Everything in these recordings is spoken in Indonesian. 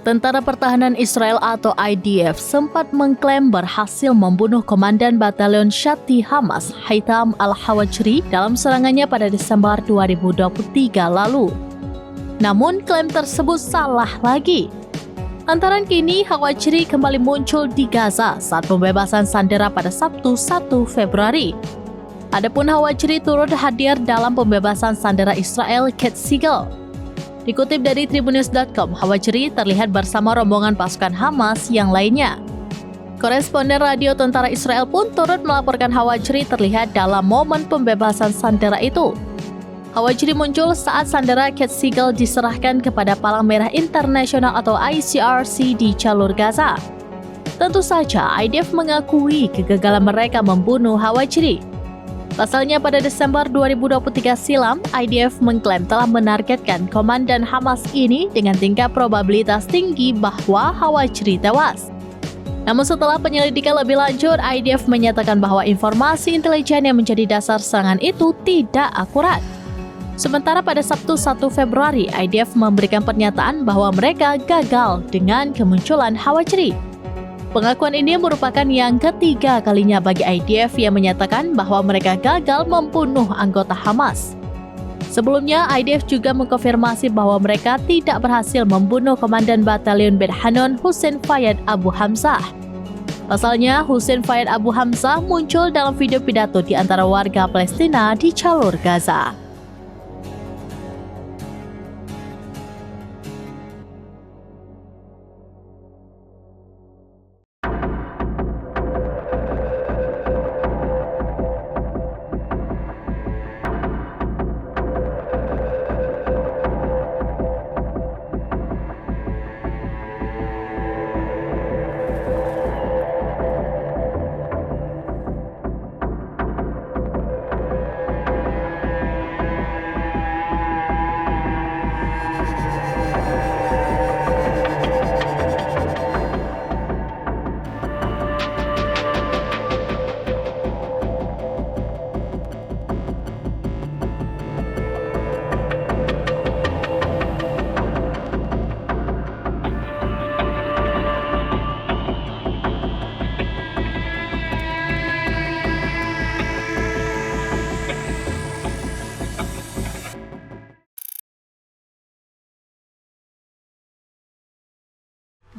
Tentara Pertahanan Israel atau IDF sempat mengklaim berhasil membunuh Komandan Batalion Shati Hamas, Haitham al-Hawajri, dalam serangannya pada Desember 2023 lalu. Namun, klaim tersebut salah lagi. Lantaran kini Hawajri kembali muncul di Gaza saat pembebasan sandera pada Sabtu 1 Februari. Adapun Hawajri turut hadir dalam pembebasan sandera Israel Cat Siegel. Dikutip dari Tribunnews.com, Hawajri terlihat bersama rombongan pasukan Hamas yang lainnya. Koresponden radio tentara Israel pun turut melaporkan Hawajri terlihat dalam momen pembebasan sandera itu. Hawajri muncul saat sandera Cat Siegel diserahkan kepada Palang Merah Internasional atau ICRC di jalur Gaza. Tentu saja, IDF mengakui kegagalan mereka membunuh Hawajri. Pasalnya pada Desember 2023 silam, IDF mengklaim telah menargetkan komandan Hamas ini dengan tingkat probabilitas tinggi bahwa Hawajri tewas. Namun setelah penyelidikan lebih lanjut, IDF menyatakan bahwa informasi intelijen yang menjadi dasar serangan itu tidak akurat. Sementara pada Sabtu 1 Februari, IDF memberikan pernyataan bahwa mereka gagal dengan kemunculan Hawajri. Pengakuan ini merupakan yang ketiga kalinya bagi IDF yang menyatakan bahwa mereka gagal membunuh anggota Hamas. Sebelumnya, IDF juga mengkonfirmasi bahwa mereka tidak berhasil membunuh Komandan Batalion Bet Hanun Hussein Fayad Abu Hamzah. Pasalnya, Hussein Fayad Abu Hamzah muncul dalam video pidato di antara warga Palestina di jalur Gaza.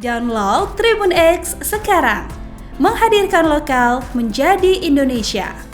Download Tribun X sekarang, menghadirkan lokal menjadi Indonesia.